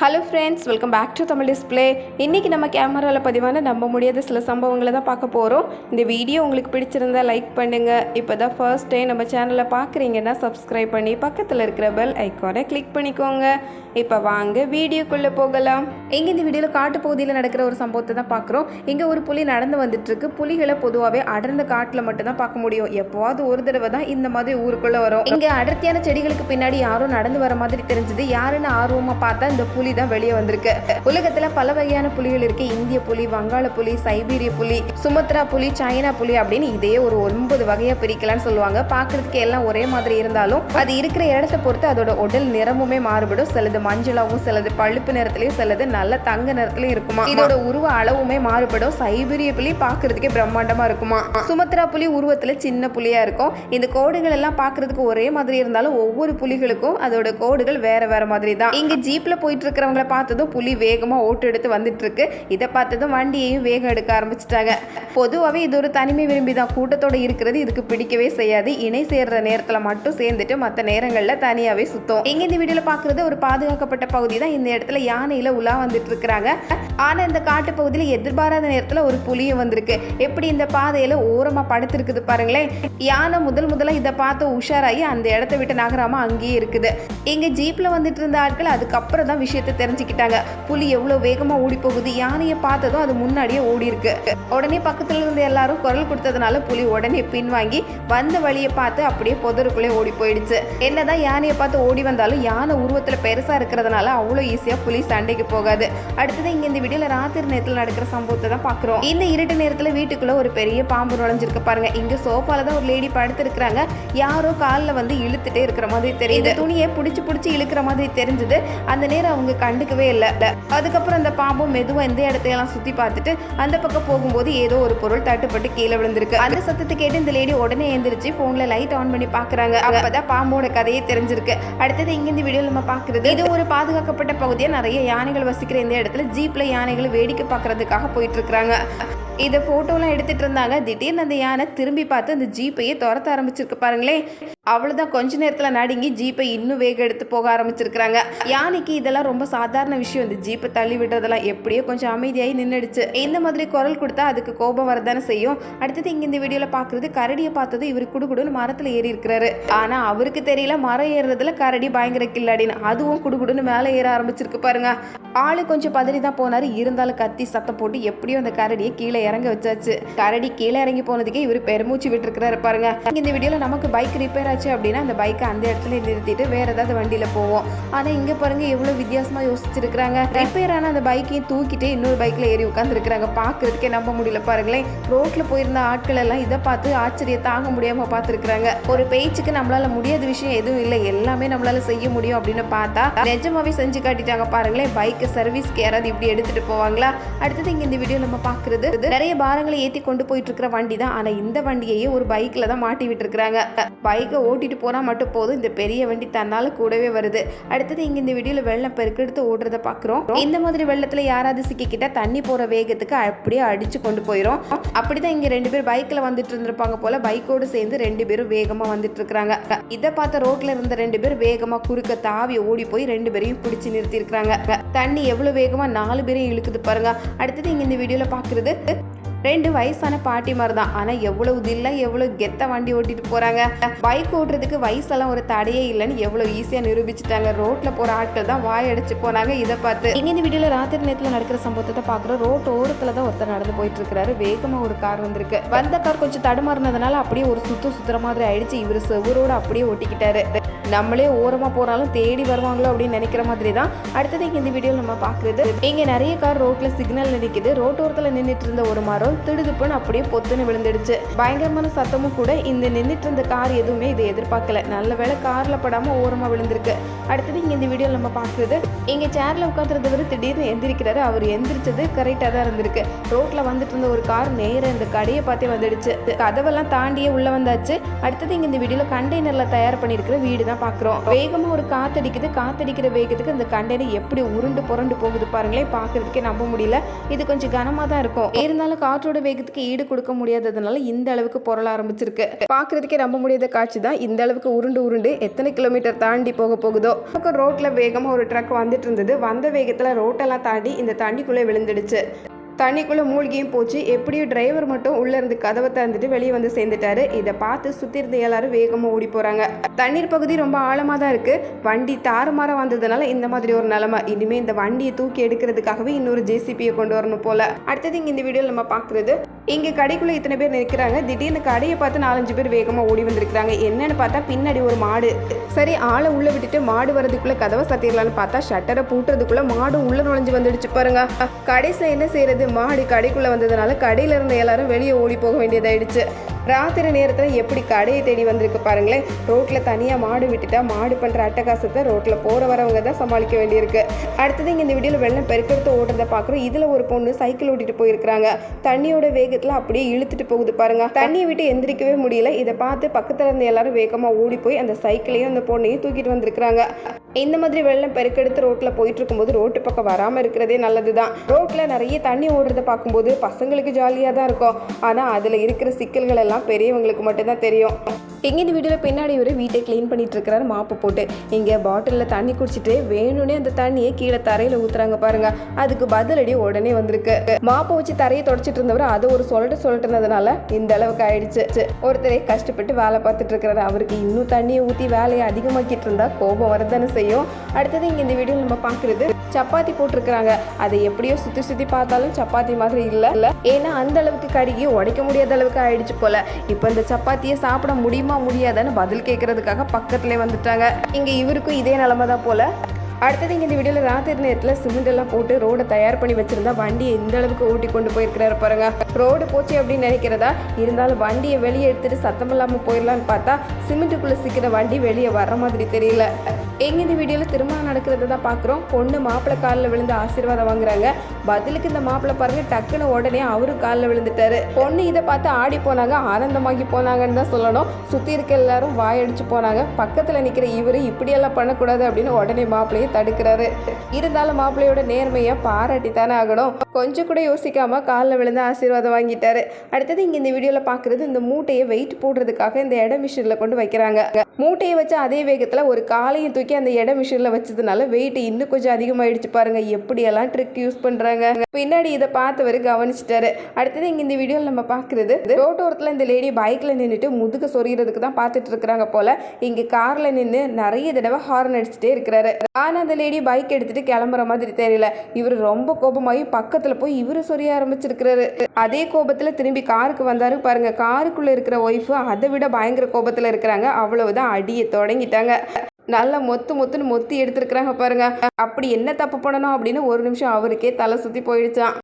Hello friends, welcome back to Tamil display. இன்றைக்கி நம்ம கேமராவில் பதிவான நம்ப முடியாத சில சம்பவங்களை தான் பார்க்க போகிறோம். இந்த வீடியோ உங்களுக்கு பிடிச்சிருந்தா லைக் பண்ணுங்கள். இப்போ தான் ஃபர்ஸ்ட் டைம் நம்ம சேனலில் பார்க்குறீங்கன்னா சப்ஸ்கிரைப் பண்ணி பக்கத்தில் இருக்கிற பெல் ஐக்கானை கிளிக் பண்ணிக்கோங்க. இப்போ வாங்க வீடியோக்குள்ளே போகலாம். இங்கே இந்த வீடியோவில் காட்டு பகுதியில் நடக்கிற ஒரு சம்பவத்தை தான் பார்க்குறோம். இங்கே ஒரு புலி நடந்து வந்துட்டுருக்கு. புலிகளை பொதுவாகவே அடர்ந்த காட்டில் மட்டும்தான் பார்க்க முடியும். எப்போவாவது ஒரு தடவை தான் இந்த மாதிரி ஊருக்குள்ளே வரும். இங்கே அடர்த்தியான செடிகளுக்கு பின்னாடி யாரும் நடந்து வர மாதிரி தெரிஞ்சது. யாருன்னு ஆர்வமாக பார்த்தா இந்த புலி தான் வெளியே வந்திருக்கு. உலகத்துல பல வகையான புலிகள் இருக்கு. இந்திய புலி, வங்காள புலி, சைபீரிய புலி, சுமத்ரா புலி, சைனா புலி அப்படின்னு இதே ஒரு 9 வகையா பிரிக்கலாம்னு சொல்லுவாங்க. பாக்குறதுக்கு எல்லாம் ஒரே மாதிரி இருந்தாலும் அது இருக்கிற இடத்தை பொறுத்து அதோட உடல் நிறமுமே மாறுபடும். சிலது மஞ்சளாவும், சிலது பழுப்பு நிறத்திலையும், சிலது நல்ல தங்க நிறத்திலையும் இருக்குமா. இதோட உருவ அளவுமே மாறுபடும். சைபீரிய புலி பாக்குறதுக்கே பிரம்மாண்டமா இருக்குமா. சுமத்ரா புலி உருவத்துல சின்ன புலியா இருக்கும். இந்த கோடுகள் எல்லாம் பாக்குறதுக்கு ஒரே மாதிரி இருந்தாலும் ஒவ்வொரு புலிகளுக்கும் அதோட கோடுகள் வேற வேற மாதிரி தான். இங்க ஜீப்ல போயிட்டு இருக்கிறவங்களை பார்த்ததும் புலி வேகமா ஓட்டு எடுத்து வந்துட்டு இருக்கு. இதை பார்த்ததும் வண்டியையும் வேகம் எடுக்க ஆரம்பிச்சிட்டாங்க. பொதுவாகவே இது ஒரு தனிமை விரும்பி தான். கூட்டத்தோட இருக்கிறது இதுக்கு பிடிக்கவே செய்யாது. இணை சேர்ற நேரத்துல மட்டும் சேர்ந்துட்டு மற்ற நேரங்கள்ல தனியாவே சுத்தம். இங்க இந்த வீடியோல பாக்குறது ஒரு பாதுகாக்கப்பட்ட பகுதி தான். இந்த இடத்துல யானையில உலா வந்துட்டு இருக்கிறாங்க. ஆனா இந்த காட்டு பகுதியில எதிர்பாராத நேரத்துல ஒரு புலியும் வந்திருக்கு. எப்படி இந்த பாதையில ஓரமா படுத்திருக்குது பாருங்களேன். யானை முதல்ல இதை பார்த்து உஷாராகி அந்த இடத்த விட்டு நகராம அங்கேயே இருக்குது. இங்க ஜீப்ல வந்துட்டு இருந்த ஆட்கள் அதுக்கப்புறம் தான் விஷயத்தை தெரிஞ்சுக்கிட்டாங்க. புலி எவ்வளவு வேகமா ஓடி போகுது. யானையை பார்த்ததும் அது முன்னாடியே ஓடி இருக்கு. உடனே பக்கத்துல இருந்து எல்லாரும் குரல் கொடுத்ததுனால புலி உடனே பின்வாங்கி வந்த வழியை பார்த்து அப்படியே புதருக்குள்ளே ஓடி போயிடுச்சு. என்னதான் யானையை பார்த்து ஓடி வந்தாலும் யானை உருவத்துல பெருசா இருக்கிறதுனால அவ்வளவு ஈஸியா புலி சண்டைக்கு போகாது. அடுத்தது இங்க இந்த வீடியோல ராத்திரி நேரத்துல நடக்கிற சம்பவத்தை தான் பாக்குறோம். இந்த இருட்டு நேரத்துல வீட்டுக்குள்ள ஒரு பெரிய பாம்பு நுழைஞ்சிருக்கு பாருங்க. இங்க சோஃபால தான் ஒரு லேடி படுத்து இருக்கிறாங்க. யாரோ காலில் வந்து இழுத்துட்டே இருக்கிற மாதிரி தெரியுது. துணியை பிடிச்சி இழுக்கிற மாதிரி தெரிஞ்சது. அந்த நேரம் அவங்க கண்டுக்கவே இல்லை. அதுக்கப்புறம் அந்த பாம்பும் மெதுவா இந்த இடத்தையெல்லாம் சுத்தி பார்த்துட்டு அந்த பக்கம் போகும்போது ஏதோ ஒரு பொருள் தட்டுப்பட்டு கீழே விழுந்திருக்கு. அந்த சத்தத்தை கேட்டு இந்த லேடி உடனே எழுந்திரிச்சு போன்ல லைட் ஆன் பண்ணி பாக்குறாங்க. அப்பதான் பாம்போட கதையே தெரிஞ்சிருக்கு. அடுத்தது இங்க இந்த வீடியோல நம்ம பாக்குறது இது ஒரு பாதுகாக்கப்பட்ட பகுதியா. நிறைய யானைகள் வசிக்கிற இந்த இடத்துல ஜீப்ல யானைகள் வேடிக்கை பார்க்கறதுக்காக போயிட்டு இருக்காங்க. இதை போட்டோலாம் எடுத்துட்டு இருந்தாங்க. திடீர்னு அந்த யானை திரும்பி பார்த்து அந்த ஜீப்பையே துரத்த ஆரம்பிச்சிருக்கு பாருங்களேன். அவ்வளவுதான், கொஞ்ச நேரத்துல நடுங்கி ஜீப்பை இன்னும் வேகம் எடுத்து போக ஆரம்பிச்சிருக்காங்க. யானைக்கு இதெல்லாம் ரொம்ப சாதாரண விஷயம். இந்த ஜீப்பை தள்ளி விடுறதெல்லாம் எப்படியோ கொஞ்சம் அமைதியாகி நின்றுடுச்சு. இந்த மாதிரி குரல் கொடுத்தா அதுக்கு கோபம் வரதானே செய்யும். அடுத்தது இங்க இந்த வீடியோல பாக்குறது கரடியை பார்த்தது இவர் குடுகுடுன்னு மரத்துல ஏறி இருக்கிறாரு. ஆனா அவருக்கு தெரியல மரம் ஏறுறதுல கரடி பயங்கர கில்லாடின்னு. அதுவும் குடுகுடுன்னு மேலே ஏற ஆரம்பிச்சிருக்கு பாருங்க. ஆளு கொஞ்சம் பதறி தான் போனாரு. இருந்தாலும் கத்தி சத்தம் போட்டு எப்படியோ அந்த கரடியை கீழே இறங்க வச்சாச்சு. கரடி கீழே இறங்கி போனதுக்கே இவர் பெருமூச்சு விட்டு இருக்கிறாரு பாருங்க. இந்த வீடியோல நமக்கு பைக் ரிப்பேர் ஆச்சு அப்படின்னா அந்த பைக்கை அந்த இடத்துல நிறுத்திட்டு வேற ஏதாவது வண்டியில போவோம். ஆனா இங்க பாருங்க எவ்வளவு வித்தியாசமா யோசிச்சிருக்காங்க. ரிப்பேர் ஆன அந்த பைக்கையும் தூக்கிட்டு இன்னொரு பைக்ல ஏறி உட்கார்ந்து இருக்கிறாங்க. பாக்குறதுக்கே நம்ப முடியல பாருங்களேன். ரோட்ல போயிருந்த ஆட்கள் எல்லாம் இதை பார்த்து ஆச்சரியம் தாங்க முடியாம பார்த்துருக்காங்க. ஒரு பேச்சுக்கு நம்மளால முடியாத விஷயம் எதுவும் இல்லை, எல்லாமே நம்மளால செய்ய முடியும் அப்படின்னு பார்த்தா நிஜமாவே செஞ்சு காட்டிட்டாங்க பாருங்களேன். பைக் சர்வீஸ்க்கு யாராவது இப்படி எடுத்துட்டு போவாங்களா? அடுத்தது இங்க இந்த வீடியோ நம்ம பாக்குறது நிறைய பாரங்களை ஏற்றி கொண்டு போயிட்டு இருக்கிற வண்டி தான். ஆனா இந்த வண்டியையே ஒரு பைக்ல தான் மாட்டி விட்டு இருக்காங்க. பைக்கை ஓட்டிட்டு போனா மட்டும் போதும், இந்த பெரிய வண்டி தன்னால கூடவே வருது. அடுத்தது இங்க இந்த வீடியோல வெள்ளம் பெருக்கெடுத்து ஓடுறத பாக்குறோம். இந்த மாதிரி வெள்ளத்துல யாராவது சிக்கிக்கிட்டா தண்ணி போற வேகத்துக்கு அப்படியே அடிச்சு கொண்டு போயிடும். அப்படிதான் இங்க 2 பேர் பைக்ல வந்துட்டு இருந்திருப்பாங்க போல. பைக்கோடு சேர்ந்து 2 பேரும் வேகமா வந்துட்டு இருக்காங்க. இதை பார்த்த ரோட்ல இருந்த 2 பேர் வேகமா குறுக்க தாவி ஓடி போய் 2 பேரையும் பிடிச்சு நிறுத்தி இருக்காங்க. தண்ணி எவ்வளவு வேகமா 4 பேரையும் இழுக்குது பாருங்க. அடுத்தது இங்க இந்த வீடியோல பாக்குறது 2 வயசான பாட்டி மாதிரி தான். ஆனா எவ்வளவு தில்லா எவ்வளவு கெத்த வண்டி ஓட்டிட்டு போறாங்க. பைக் ஓட்டுறதுக்கு வயசெல்லாம் ஒரு தடையே இல்லைன்னு எவ்வளவு ஈஸியா நிரூபிச்சுட்டாங்க. ரோட்ல போற ஆட்கள் தான் வாய் அடிச்சு போனாங்க. இதை பார்த்து இங்க இந்த வீடியோல ராத்திரி நேரத்துல நடக்கிற சம்பவத்தை பாக்குறோம். ரோட் ஓரத்துல தான் ஒருத்தர் நடந்து போயிட்டு இருக்கிறாரு. வேகமா ஒரு கார் வந்திருக்கு. வந்த கார் கொஞ்சம் தடுமாறினதுனால அப்படியே ஒரு சுத்துற மாதிரி ஆயிடுச்சு. இவர் செவரோட அப்படியே ஒட்டிக்கிட்டாரு. நம்மளே ஓரமா போனாலும் தேடி வருவாங்களோ அப்படின்னு நினைக்கிற மாதிரி தான். அடுத்தது இங்க இந்த வீடியோல நம்ம பாக்குறது இங்க நிறைய கார் ரோட்ல சிக்னல் நிற்குது. ரோட்டோரத்துல நின்றுட்டு இருந்த ஒரு மரம் திடுதுப்புன்னு அப்படியே பொத்துன்னு விழுந்துடுச்சு. பயங்கரமான சத்தமும் கூட. இந்த நின்றுட்டு இருந்த கார் எதுவுமே இதை எதிர்பார்க்கல. நல்ல வேளை கார்ல படாம ஓரமா விழுந்திருக்கு. அடுத்தது இங்க இந்த வீடியோல நம்ம பாக்குறது இங்க சேர்ல உட்காந்துருந்தவர் திடீர்னு எந்திரிக்கிறாரு. அவர் எந்திரிச்சது கரெக்டா தான் இருந்திருக்கு. ரோட்ல வந்துட்டு இருந்த ஒரு கார் நேரம் இந்த கடையை பார்த்தே வந்துடுச்சு. கதவெல்லாம் தாண்டியே உள்ள வந்தாச்சு. அடுத்தது இங்க இந்த வீடியோல கண்டெய்னர்ல தயார் பண்ணிருக்கிற வீடு தான் பார்க்குறோம். வேகமாக ஒரு காத்தடிக்குது. காத்தடிக்கிற வேகத்துக்கு அந்த கண்டெய்னர் எப்படி உருண்டு புரண்டு போகுது பாருங்களேன். பார்க்குறதுக்கே நம்ப முடியல. இது கொஞ்சம் கனமாக தான் இருக்கும். இருந்தாலும் காற்றோட வேகத்துக்கு ஈடு கொடுக்க முடியாததுனால இந்த அளவுக்கு பொருள ஆரம்பிச்சிருக்கு. பார்க்குறதுக்கே நம்ப முடியாத காட்சி தான். இந்த அளவுக்கு உருண்டு உருண்டு எத்தனை கிலோமீட்டர் தாண்டி போகுதோ. ரோட்டில் வேகமாக ஒரு ட்ரக் வந்துட்டு இருந்தது. வந்த வேகத்தில் ரோட்டெல்லாம் தாண்டி இந்த தண்ணிக்குள்ளே விழுந்துடுச்சு. தண்ணிக்குள்ளே மூழ்கியும் போச்சு. எப்படியும் டிரைவர் மட்டும் உள்ளே இருந்து கதவை திறந்துட்டு வெளியே வந்து சேர்ந்துட்டாரு. இதை பார்த்து சுற்றி இருந்த எல்லாரும் வேகமாக ஓடி போகிறாங்க. தண்ணீர் பகுதி ரொம்ப ஆழமாக தான் இருக்குது. வண்டி தாறுமாற வந்ததுனால இந்த மாதிரி ஒரு நிலைமை. இனிமேல் இந்த வண்டியை தூக்கி எடுக்கிறதுக்காகவே இன்னொரு ஜேசிபியை கொண்டு வரணும் போல. அடுத்தது இங்கே இந்த வீடியோவில் நம்ம பார்க்குறது, இங்கே கடைக்குள்ளே இத்தனை பேர் நிற்கிறாங்க. திடீர்னு கடையை பார்த்து 4-5 பேர் வேகமாக ஓடி வந்திருக்கிறாங்க. என்னன்னு பார்த்தா பின்னாடி ஒரு மாடு. சரி, ஆளை உள்ளே விட்டுட்டு மாடு வரதுக்குள்ளே கதவை சாத்திடலான்னு பார்த்தா ஷட்டரை பூட்டுறதுக்குள்ளே மாடு உள்ளே நுழைஞ்சு வந்துடுச்சு பாருங்க. கடைசியில் என்ன செய்யறது, மாடு கடைக்குள்ளே வந்ததுனால கடையில் இருந்த எல்லாரும் வெளியே ஓடி போக வேண்டியதாயிடுச்சு. ராத்திரி நேரத்தில் எப்படி கடையை தேடி வந்திருக்கு பாருங்களேன். ரோட்டில் தனியாக மாடு விட்டுட்டா மாடு பண்ணுற அட்டகாசத்தை ரோட்டில் போகிற வரவங்க தான் சமாளிக்க வேண்டியிருக்கு. அடுத்தது இங்கே இந்த வீடியோவில் வெள்ளம் பெருக்கெடுத்து ஓடுறத பார்க்குறோம். இதில் ஒரு பொண்ணு சைக்கிள் ஓட்டிட்டு போயிருக்கிறாங்க. தண்ணியோட வேகத்தில் அப்படியே இழுத்துட்டு போகுது பாருங்க. தண்ணியை விட்டு எந்திரிக்கவே முடியல. இதை பார்த்து பக்கத்தில் இருந்த எல்லாரும் வேகமாக ஓடி போய் அந்த சைக்கிளையும் அந்த பொண்ணையும் தூக்கிட்டு வந்திருக்கிறாங்க. இந்த மாதிரி வெள்ளம் பெருக்கெடுத்து ரோட்டில் போயிட்டு இருக்கும்போது ரோட்டு பக்கம் வராமல் இருக்கிறதே நல்லது தான். ரோட்டில் நிறைய தண்ணி ஓடுறத பார்க்கும்போது பசங்களுக்கு ஜாலியாக தான் இருக்கும். ஆனால் அதில் இருக்கிற சிக்கல்கள் எல்லாம் பெரியவங்களுக்கு மட்டும்தான் தெரியும். இங்கே இந்த வீடியோவில் பின்னாடி ஒரு வீட்டை க்ளீன் பண்ணிட்டு இருக்கிறாரு மாப்பு போட்டு. இங்கே பாட்டிலில் தண்ணி குடிச்சிட்டு வேணும்னே அந்த தண்ணியை கீழே தரையில் ஊற்றுறாங்க பாருங்க. அதுக்கு பதிலடி உடனே வந்திருக்கு. மாப்பை வச்சு தரையை தொடச்சிட்டு இருந்தவர் அது ஒரு சொல்லட்டுனதுனால இந்த அளவுக்கு ஆயிடுச்சு. ஒருத்தரை கஷ்டப்பட்டு வேலை பார்த்துட்டு இருக்கிறாரு. அவருக்கு இன்னும் தண்ணியை ஊற்றி வேலையை அதிகமாக்கிட்டு இருந்தா கோபம் வரதானே செய்யும். அடுத்தது இங்கே இந்த வீடியோவில் நம்ம பார்க்குறது, சப்பாத்தி போட்டிருக்கிறாங்க. அதை எப்படியோ சுற்றி சுற்றி பார்த்தாலும் சப்பாத்தி மாதிரி இல்லை. ஏன்னா அந்த அளவுக்கு கருகி உடைக்க முடியாத அளவுக்கு ஆயிடுச்சு போல. இப்போ இந்த சப்பாத்தியை சாப்பிட முடியாதான்னு பதில் கேட்கறதுக்காக பக்கத்துலேயே வந்துட்டாங்க. இங்கே இவருக்கும் இதே நிலைமை தான் போல. அடுத்தது இங்கே இந்த வீடியோவில் ராத்திரி நேரத்தில் சிமெண்ட் எல்லாம் போட்டு ரோடை தயார் பண்ணி வச்சிருந்தா வண்டியை இந்த அளவுக்கு ஓட்டி கொண்டு போயிருக்கிறாரு பாருங்க. ரோடு போச்சு அப்படின்னு நினைக்கிறதா, இருந்தாலும் வண்டியை வெளியே எடுத்துட்டு சத்தம் இல்லாமல் போயிடலான்னு பார்த்தா சிமெண்ட்டுக்குள்ளே சிக்கிற வண்டி வெளியே வர்ற மாதிரி தெரியல. எங்க இந்த வீடியோவில் திருமணம் நடக்கிறத தான் பார்க்குறோம். பொண்ணு மாப்பிள்ளை காலில் விழுந்து ஆசீர்வாதம் வாங்குறாங்க. பதிலுக்கு இந்த மாப்பிள்ளை பாருங்க டக்குன்னு உடனே அவரு காலில் விழுந்துட்டாரு. பொண்ணு இதை பார்த்து ஆடி போனாங்க, ஆனந்தமாகி போனாங்கன்னு தான் சொல்லணும். சுற்றி இருக்க எல்லாரும் வாயடிச்சு போனாங்க. பக்கத்தில் நிற்கிற இவரு இப்படியெல்லாம் பண்ணக்கூடாது அப்படின்னு உடனே மாப்பிள்ளையை தடுக்கிறாரு. இருந்தாலும் மாப்பிள்ளையோட நேர்மையை பாராட்டித்தானே ஆகணும். கொஞ்சம் கூட யோசிக்காம காலில் விழுந்து ஆசீர்வாதம் வாங்கிட்டாரு. அடுத்தது இங்கே இந்த வீடியோவில் பார்க்குறது, இந்த மூட்டையை வெயிட் போடுறதுக்காக இந்த இட மிஷினில் கொண்டு வைக்கிறாங்க. மூட்டையை வச்சு அதே வேகத்தில் ஒரு காலையும் தூக்கி அந்த இட மிஷினில் வச்சதுனால வெயிட் இன்னும் கொஞ்சம் அதிகமாகிடுச்சு பாருங்க. எப்படியெல்லாம் ட்ரிக் யூஸ் பண்ணுறாங்க. பின்னாடி இதை பார்த்தவர் கவனிச்சிட்டாரு. அடுத்தது இங்கே இந்த வீடியோவில் நம்ம பார்க்குறது, ரோட்டோரத்தில் இந்த லேடி பைக்கில் நின்றுட்டு முதுகு சொறிகிறதுக்கு தான் பார்த்துட்டு இருக்கிறாங்க போல. இங்கே காரில் நின்று நிறைய தடவை ஹார்ன் அடிச்சுட்டே இருக்கிறாரு. ஆனால் அந்த லேடி பைக் எடுத்துட்டு கிளம்புற மாதிரி தெரியல. இவர் ரொம்ப கோபமாகி பக்கத்தில் போய் இவரு சொரிய ஆரம்பிச்சிருக்கிறாரு. அதே கோபத்தில் திரும்பி காருக்கு வந்தாரு பாருங்க. காருக்குள்ளே இருக்கிற ஒய்ஃபு அதை விட பயங்கர கோபத்தில் இருக்கிறாங்க. அவ்வளவுதான் அடியை தொடங்கிட்டாங்க. நல்லா மொத்துன்னு மொத்தி எடுத்துருக்குறாங்க பாருங்க. அப்படி என்ன தப்பு பண்ணணும் அப்படின்னு ஒரு நிமிஷம் அவருக்கே தலை சுற்றி போயிடுச்சான்.